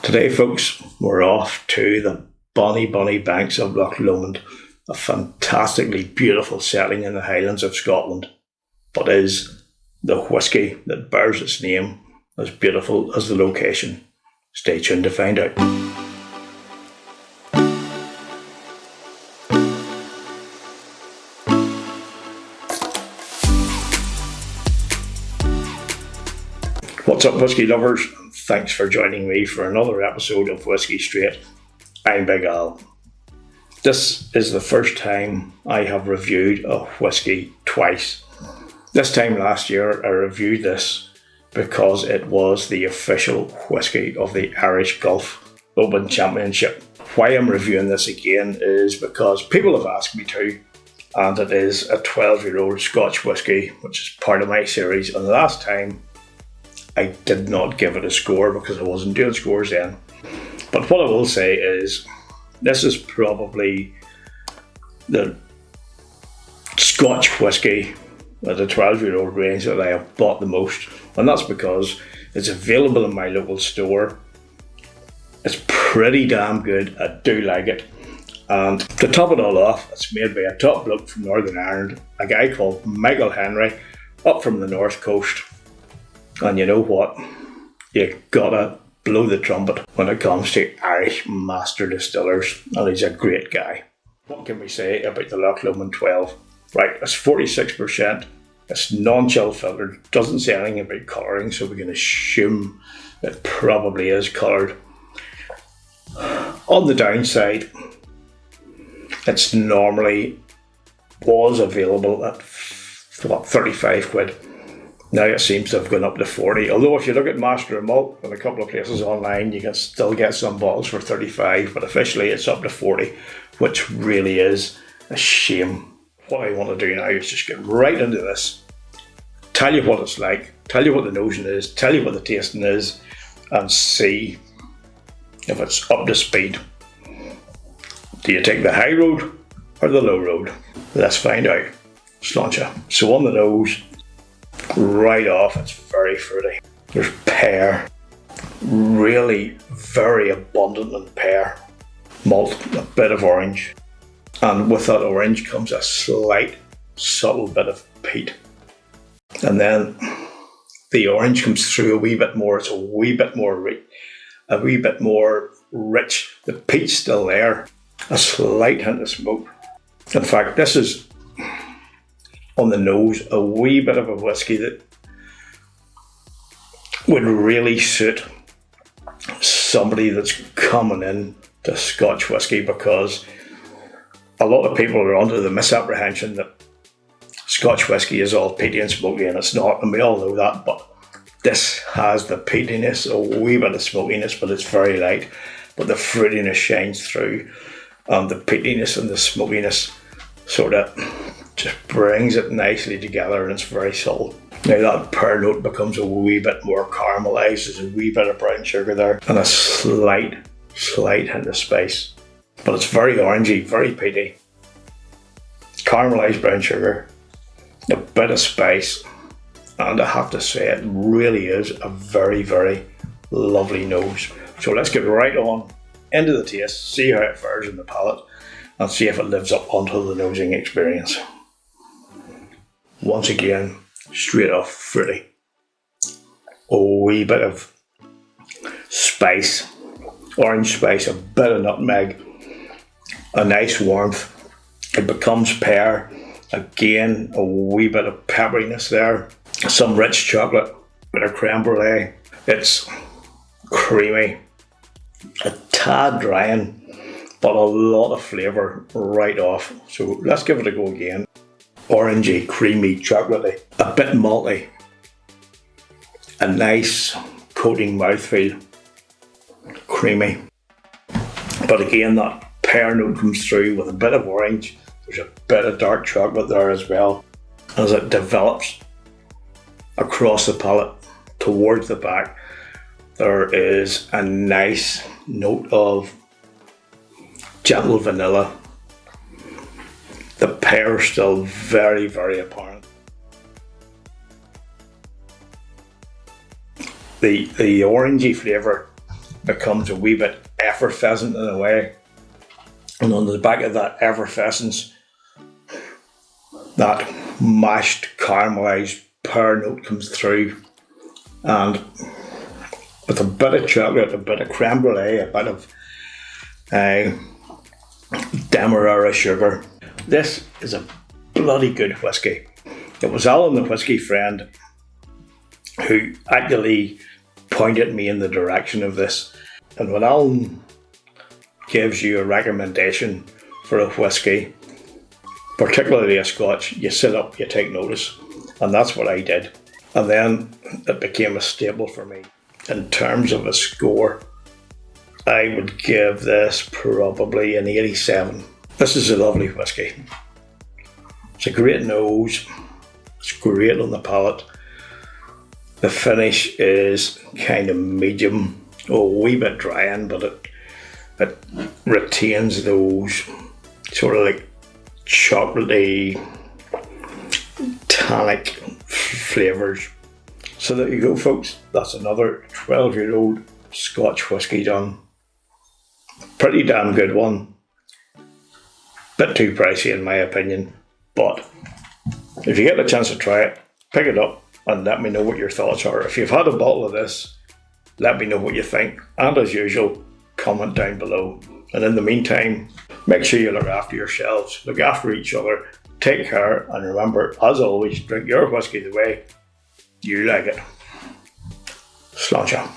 Today, folks, we're off to the bonny banks of Loch Lomond, a fantastically beautiful setting in the Highlands of Scotland, but is the whisky that bears its name as beautiful as the location? Stay tuned to find out. What's up, whisky lovers? Thanks for joining me for another episode of Whisky Straight. I'm Big Al. This is the first time I have reviewed a whisky twice. This time last year I reviewed this because it was the official whisky of the Irish Gulf Open Championship. Why I'm reviewing this again is because people have asked me to, and it is a 12-year-old Scotch whisky, which is part of my series, and last time I did not give it a score because I wasn't doing scores then. But what I will say is this is probably the Scotch whisky of the 12-year-old range that I have bought the most, and that's because it's available in my local store. It's pretty damn good. I do like it. And to top it all off, it's made by a top bloke from Northern Ireland, a guy called Michael Henry, up from the north coast. And you know what? You gotta blow the trumpet when it comes to Irish master distillers, and he's a great guy. What can we say about the Loch Lomond 12? Right, it's 46%, it's non-chill filtered, doesn't say anything about colouring, so we can assume it probably is coloured. On the downside, it's normally was available at 35 quid. Now it seems to have gone up to 40, although if you look at Master and Malt in a couple of places online, you can still get some bottles for 35, but officially it's up to 40, which really is a shame. What I want to do now is just get right into this, tell you what it's like, tell you what the notion is, tell you what the tasting is, and see if it's up to speed. Do you take the high road or the low road? Let's find out. Sláinte. So on the nose, right off, it's very fruity. There's pear, really very abundant in pear, malt, a bit of orange, and with that orange comes a slight, subtle bit of peat. And then the orange comes through a wee bit more. It's a wee bit more rich. The peat's still there, a slight hint of smoke. In fact, this is, on the nose, a wee bit of a whisky that would really suit somebody that's coming in to Scotch whisky, because a lot of people are under the misapprehension that Scotch whisky is all peaty and smoky, and it's not, and we all know that, but this has the peatiness, a wee bit of smokiness, but it's very light, but the fruitiness shines through, and the peatiness and the smokiness sort of just brings it nicely together, and it's very subtle. Now that pear note becomes a wee bit more caramelised. There's a wee bit of brown sugar there, and a slight hint of spice. But it's very orangey, very peaty. Caramelised brown sugar, a bit of spice, and I have to say it really is a very, very lovely nose. So let's get right on into the taste, see how it fares in the palate, and see if it lives up onto the nosing experience. Once again, straight off fruity. A wee bit of spice, orange spice, a bit of nutmeg, a nice warmth. It becomes pear. Again, a wee bit of pepperiness there. Some rich chocolate, bit of creme brulee. It's creamy, a tad drying, but a lot of flavour right off. So let's give it a go again. Orangey, creamy, chocolatey, a bit malty, a nice coating mouthfeel, creamy. But again, that pear note comes through with a bit of orange. There's a bit of dark chocolate there as well. As it develops across the palate towards the back, there is a nice note of gentle vanilla. The pear is still very, very apparent. The orangey flavour becomes a wee bit effervescent in a way. And on the back of that effervescence, that mashed caramelised pear note comes through, and with a bit of chocolate, a bit of creme brulee, a bit of demerara sugar. This is a bloody good whisky. It was Alan, the whisky friend, who actually pointed me in the direction of this. And when Alan gives you a recommendation for a whisky, particularly a Scotch, you sit up, you take notice. And that's what I did. And then it became a staple for me. In terms of a score, I would give this probably an 87. This is a lovely whisky. It's a great nose. It's great on the palate. The finish is kind of medium, a wee bit drying, but it retains those sort of like chocolatey, tannic flavours. So there you go, folks. That's another 12-year-old Scotch whisky done. Pretty damn good one. Bit too pricey in my opinion, but if you get the chance to try it, pick it up and let me know what your thoughts are. If you've had a bottle of this, let me know what you think, and as usual, comment down below. And in the meantime, make sure you look after yourselves, look after each other, take care, and remember, as always, drink your whisky the way you like it. Sláinte.